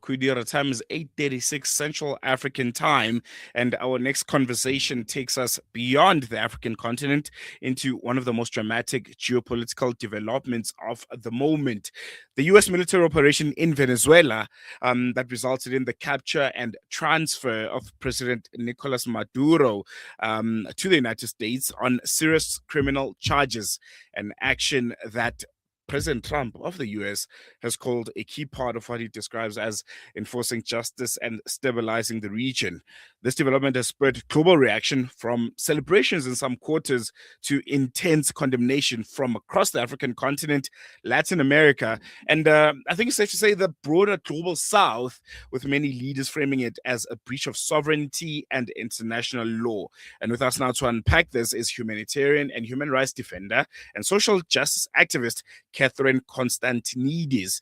Kudira. Time is 8:36 Central African time, and our next conversation takes us beyond the African continent into one of the most dramatic geopolitical developments of the moment. The U.S. military operation in Venezuela that resulted in the capture and transfer of President Nicolas Maduro to the United States on serious criminal charges, an action that President Trump of the US has called a key part of what he describes as enforcing justice and stabilizing the region. This development has spurred global reaction, from celebrations in some quarters to intense condemnation from across the African continent, Latin America, and I think it's safe to say the broader global south, with many leaders framing it as a breach of sovereignty and international law. And with us now to unpack this is humanitarian and human rights defender and social justice activist Catherine Constantinides.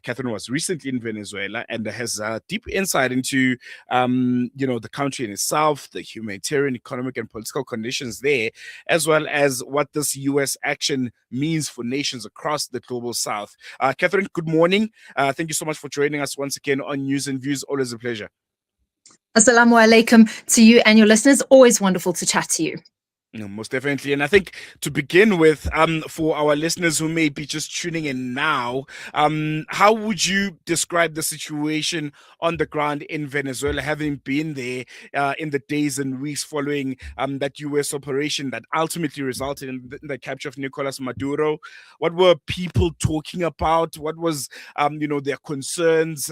Catherine was recently in Venezuela and has deep insight into, the country in itself, the humanitarian, economic, and political conditions there, as well as what this U.S. action means for nations across the global south. Catherine, good morning. Thank you so much for joining us once again on News and Views. Always a pleasure. Assalamu alaikum to you and your listeners. Always wonderful to chat to you. Most definitely. And I think to begin with, for our listeners who may be just tuning in now, how would you describe the situation on the ground in Venezuela, having been there in the days and weeks following that U.S. operation that ultimately resulted in the capture of Nicolas Maduro? What were people talking about? What was, their concerns,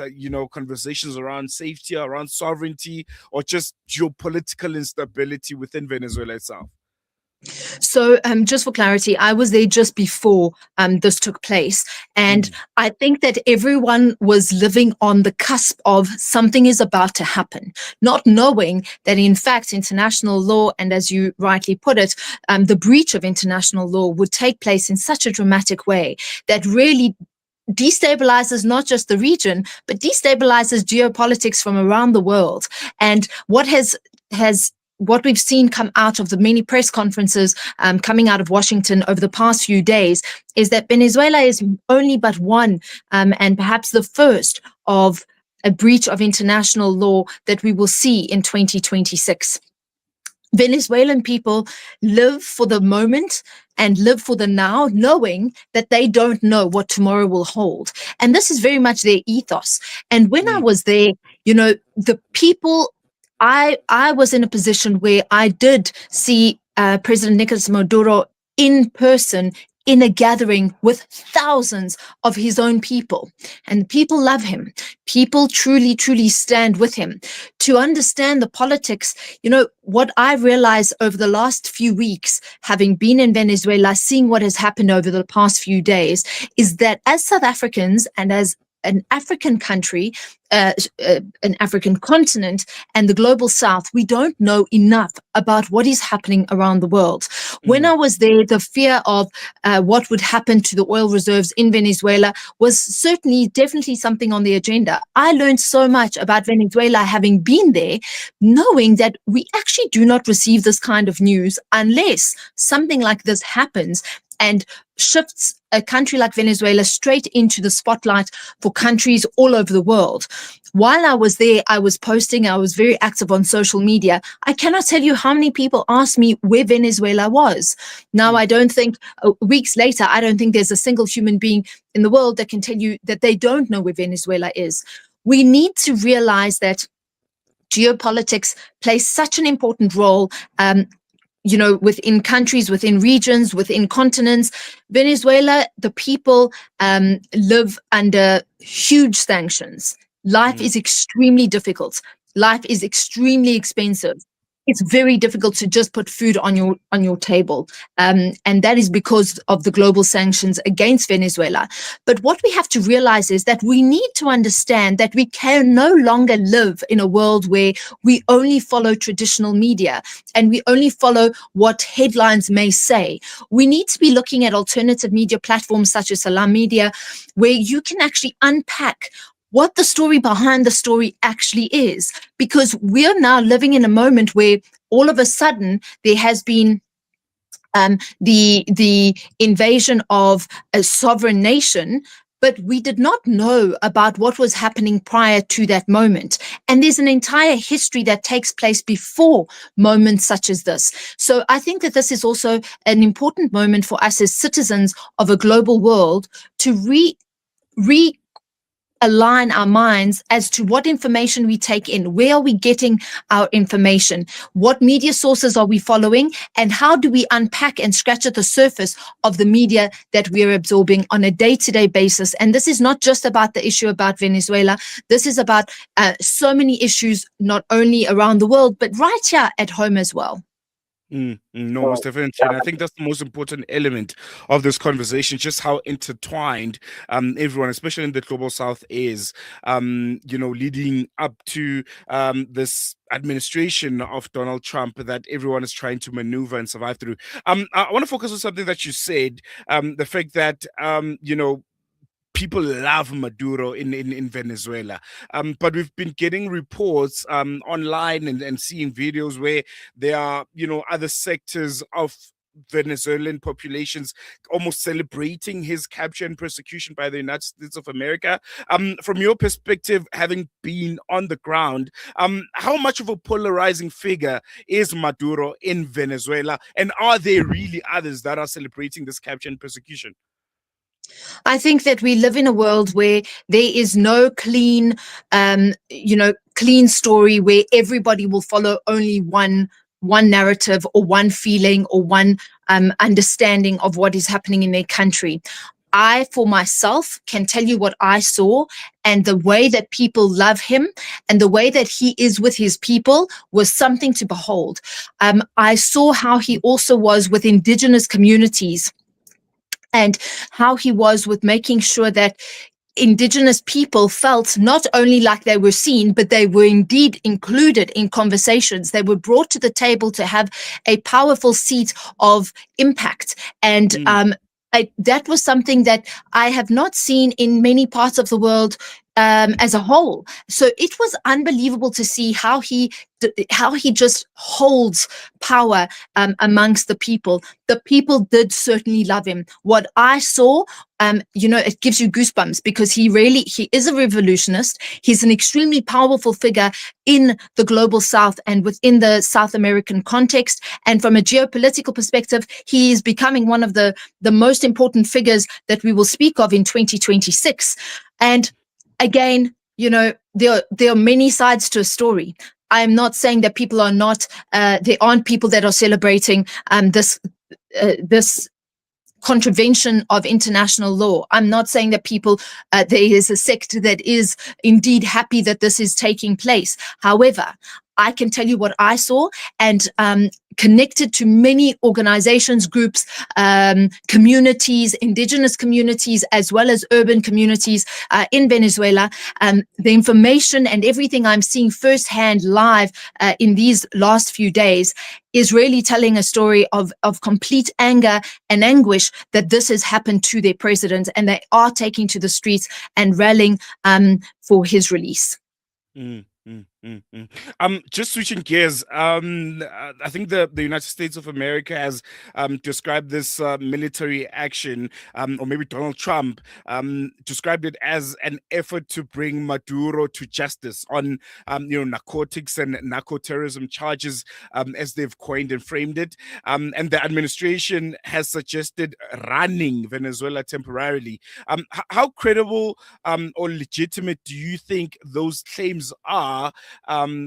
conversations around safety, around sovereignty, or just geopolitical instability within Venezuela itself? So just for clarity, I was there just before this took place. And I think that everyone was living on the cusp of something is about to happen, not knowing that, in fact, international law, and as you rightly put it, the breach of international law would take place in such a dramatic way that really destabilizes not just the region, but destabilizes geopolitics from around the world. And what we've seen come out of the many press conferences coming out of Washington over the past few days is that Venezuela is only but one and perhaps the first of a breach of international law that we will see in 2026. Venezuelan people live for the moment and live for the now, knowing that they don't know what tomorrow will hold. And this is very much their ethos. And when I was there, the people, I was in a position where I did see President Nicolas Maduro in person in a gathering with thousands of his own people. And people love him. People truly, truly stand with him. To understand the politics, what I realized over the last few weeks, having been in Venezuela, seeing what has happened over the past few days, is that as South Africans and as an African country, an African continent, and the global south, we don't know enough about what is happening around the world. When I was there, the fear of what would happen to the oil reserves in Venezuela was definitely something on the agenda. I learned so much about Venezuela having been there, knowing that we actually do not receive this kind of news unless something like this happens and shifts a country like Venezuela straight into the spotlight for countries all over the world. While I was there, I was posting, I was very active on social media. I cannot tell you how many people asked me where Venezuela was. Now, I don't think, weeks later, I don't think there's a single human being in the world that can tell you that they don't know where Venezuela is. We need to realize that geopolitics plays such an important role, within countries, within regions, within continents. Venezuela, the people live under huge sanctions. Life is extremely difficult. Life is extremely expensive. It's very difficult to just put food on your table. And that is because of the global sanctions against Venezuela. But what we have to realize is that we need to understand that we can no longer live in a world where we only follow traditional media and we only follow what headlines may say. We need to be looking at alternative media platforms such as Salam Media, where you can actually unpack what the story behind the story actually is, because we're now living in a moment where all of a sudden there has been the invasion of a sovereign nation, but we did not know about what was happening prior to that moment. And there's an entire history that takes place before moments such as this. So I think that this is also an important moment for us as citizens of a global world to align our minds as to what information we take in, where are we getting our information, what media sources are we following, and how do we unpack and scratch at the surface of the media that we're absorbing on a day-to-day basis. And this is not just about the issue about Venezuela. This is about so many issues, not only around the world, but right here at home as well. No, most definitely. And I think that's the most important element of this conversation, just how intertwined everyone, especially in the global south, is, leading up to this administration of Donald Trump that everyone is trying to maneuver and survive through. I want to focus on something that you said, the fact that, people love Maduro in Venezuela. But we've been getting reports online and seeing videos where there are, other sectors of Venezuelan populations almost celebrating his capture and persecution by the United States of America. From your perspective, having been on the ground, how much of a polarizing figure is Maduro in Venezuela? And are there really others that are celebrating this capture and persecution? I think that we live in a world where there is no clean, clean story where everybody will follow only one narrative or one feeling or one understanding of what is happening in their country. I, for myself, can tell you what I saw, and the way that people love him and the way that he is with his people was something to behold. I saw how he also was with indigenous communities, and how he was with making sure that indigenous people felt not only like they were seen, but they were indeed included in conversations. They were brought to the table to have a powerful seat of impact. And that was something that I have not seen in many parts of the world as a whole. So it was unbelievable to see how he just holds power amongst the people. The people did certainly love him. What I saw, it gives you goosebumps, because he is a revolutionist. He's an extremely powerful figure in the global south and within the South American context. And from a geopolitical perspective, he is becoming one of the most important figures that we will speak of in 2026. And again, there are many sides to a story. I am not saying that people are not, there aren't people that are celebrating this contravention of international law. I'm not saying that there is a sector that is indeed happy that this is taking place. However, I can tell you what I saw, and connected to many organizations, groups, communities, indigenous communities, as well as urban communities in Venezuela. The information and everything I'm seeing firsthand live in these last few days is really telling a story of complete anger and anguish that this has happened to their president, and they are taking to the streets and rallying for his release. Just switching gears, I think the United States of America has described this military action, or maybe Donald Trump described it as an effort to bring Maduro to justice on narcotics and narco-terrorism charges, as they've coined and framed it. And the administration has suggested running Venezuela temporarily. How credible or legitimate do you think those claims are?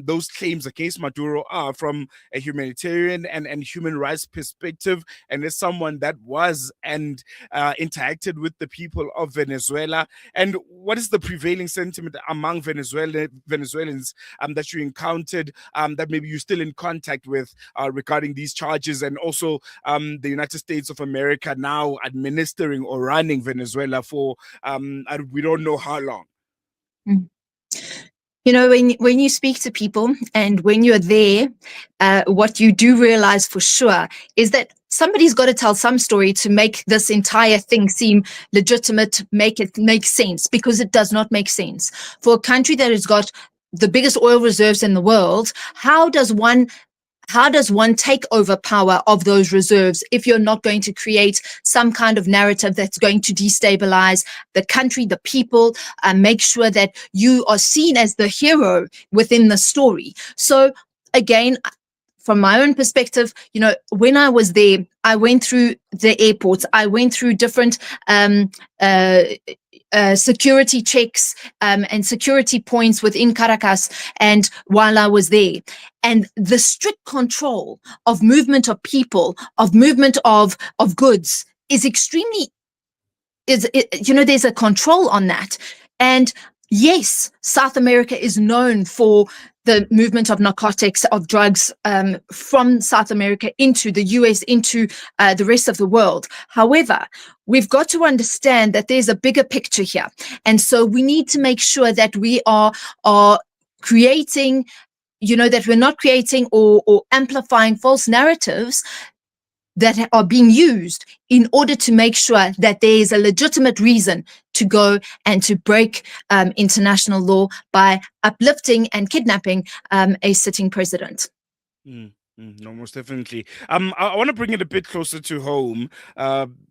Those claims against Maduro are from a humanitarian and human rights perspective, and as someone that was and interacted with the people of Venezuela? And what is the prevailing sentiment among Venezuelans that you encountered, that maybe you're still in contact with, regarding these charges, and also the United States of America now administering or running Venezuela for we don't know how long? When you speak to people and when you're there, what you do realize for sure is that somebody's got to tell some story to make this entire thing seem legitimate, make it make sense, because it does not make sense. For a country that has got the biggest oil reserves in the world, how does one how does one take over power of those reserves if you're not going to create some kind of narrative that's going to destabilize the country, the people, and make sure that you are seen as the hero within the story? So again, from my own perspective, when I was there, I went through the airports, I went through different uh, security checks and security points within Caracas, and while I was there, and the strict control of movement of people, of movement of goods is extremely, there's a control on that. And yes, South America is known for the movement of narcotics, of drugs from South America into the US, into the rest of the world. However, we've got to understand that there's a bigger picture here. And so we need to make sure that we are creating, that we're not creating or amplifying false narratives that are being used in order to make sure that there is a legitimate reason to go and to break international law by uplifting and kidnapping a sitting president. No, most definitely. I want to bring it a bit closer to home,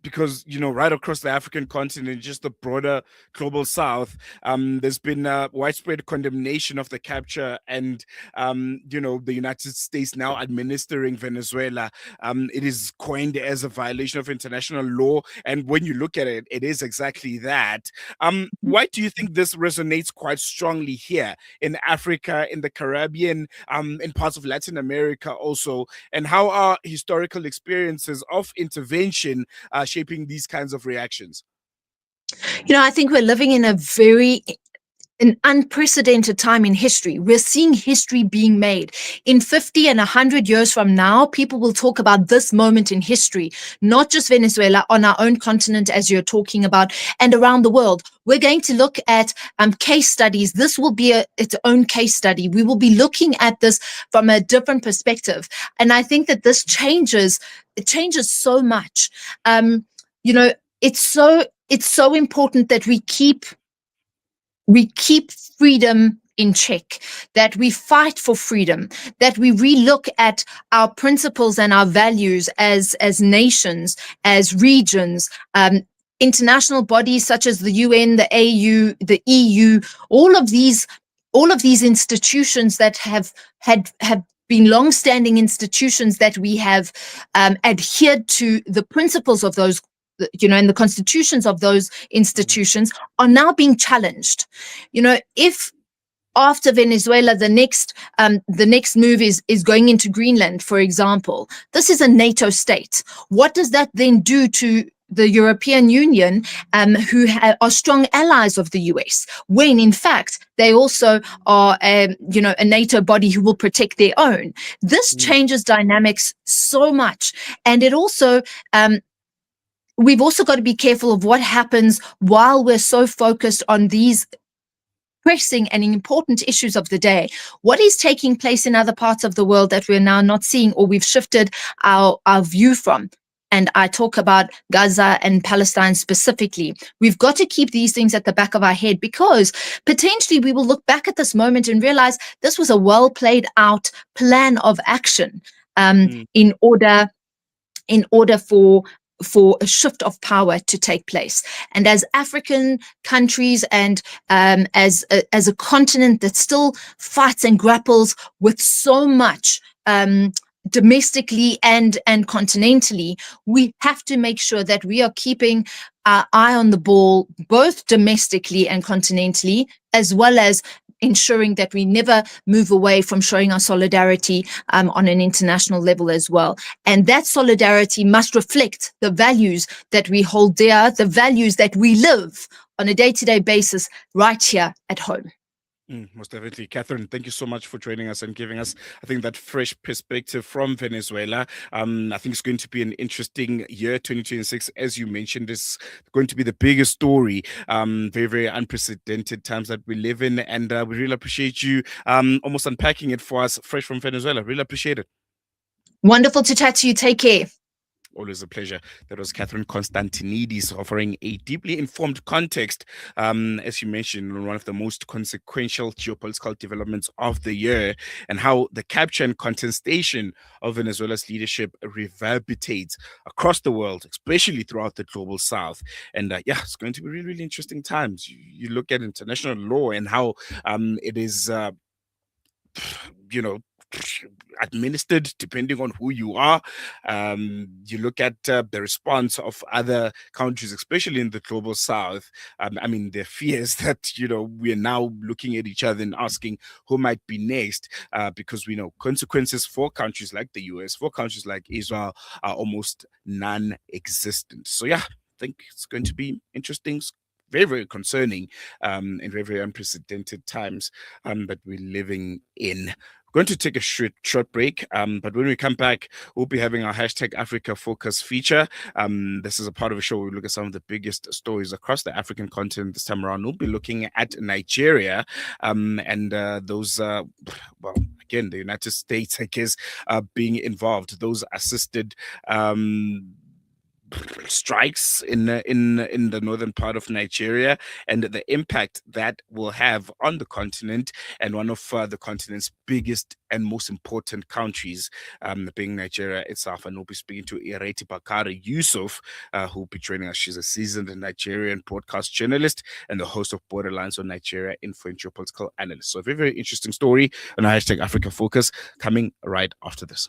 because right across the African continent, just the broader global South, there's been widespread condemnation of the capture and the United States now administering Venezuela. It is coined as a violation of international law, and when you look at it, it is exactly that. Why do you think this resonates quite strongly here in Africa, in the Caribbean, in parts of Latin America also? And how are historical experiences of intervention shaping these kinds of reactions? I think we're living in an unprecedented time in history. We're seeing history being made. In 50 and 100 years from now, people will talk about this moment in history, not just Venezuela, on our own continent, as you're talking about, and around the world. We're going to look at case studies. This will be its own case study. We will be looking at this from a different perspective. And I think that this changes so much. It's so important that we keep freedom in check, that we fight for freedom, that we relook at our principles and our values as nations, as regions, international bodies such as the UN, the AU, the EU, all of these institutions that have been long-standing institutions that we have adhered to the principles of those, and the constitutions of those institutions are now being challenged. If after Venezuela, the next move is going into Greenland, for example, this is a NATO state. What does that then do to the European Union, who are strong allies of the US, when in fact they also are, a NATO body who will protect their own? This changes dynamics so much, and it also we've also got to be careful of what happens while we're so focused on these pressing and important issues of the day. What is taking place in other parts of the world that we're now not seeing, or we've shifted our view from? And I talk about Gaza and Palestine specifically. We've got to keep these things at the back of our head, because potentially we will look back at this moment and realize this was a well played out plan of action in order for a shift of power to take place. And as African countries, and as a continent that still fights and grapples with so much domestically and continentally, we have to make sure that we are keeping our eye on the ball, both domestically and continentally, as well as ensuring that we never move away from showing our solidarity on an international level as well. And that solidarity must reflect the values that we hold dear, the values that we live on a day-to-day basis right here at home. Most definitely. Catherine, thank you so much for joining us and giving us, I think, that fresh perspective from Venezuela. I think it's going to be an interesting year. 2026, as you mentioned, is going to be the biggest story. Very, very unprecedented times that we live in. And we really appreciate you almost unpacking it for us fresh from Venezuela. Really appreciate it. Wonderful to chat to you. Take care. Always a pleasure. That was Catherine Constantinides offering a deeply informed context, as you mentioned, on one of the most consequential geopolitical developments of the year, and how the capture and contestation of Venezuela's leadership reverberates across the world, especially throughout the global south. And yeah, it's going to be really, really interesting times. You look at international law and how it is. You know, administered depending on who you are. You look at the response of other countries, especially in the global south. I mean, the fears that, we're now looking at each other and asking who might be next, because we know consequences for countries like the US, for countries like Israel, are almost non existent. So, yeah, I think it's going to be interesting. Very, very concerning, and very, very unprecedented times that we're living in. We're going to take a short break, but when we come back, we'll be having our hashtag Africa Focus feature. This is a part of a show where we look at some of the biggest stories across the African continent. This time around, we'll be looking at Nigeria, and those, well, again, the United States, I guess, being involved. Those assisted. Strikes in the northern part of Nigeria, and the impact that will have on the continent, and one of the continent's biggest and most important countries, being Nigeria itself. And we'll be speaking to Ireti Bakari Yusuf, who will be joining us. She's a seasoned Nigerian broadcast journalist and the host of Borderlines on Nigeria, info and geopolitical analyst. So a very, very interesting story on our hashtag Africa Focus coming right after this.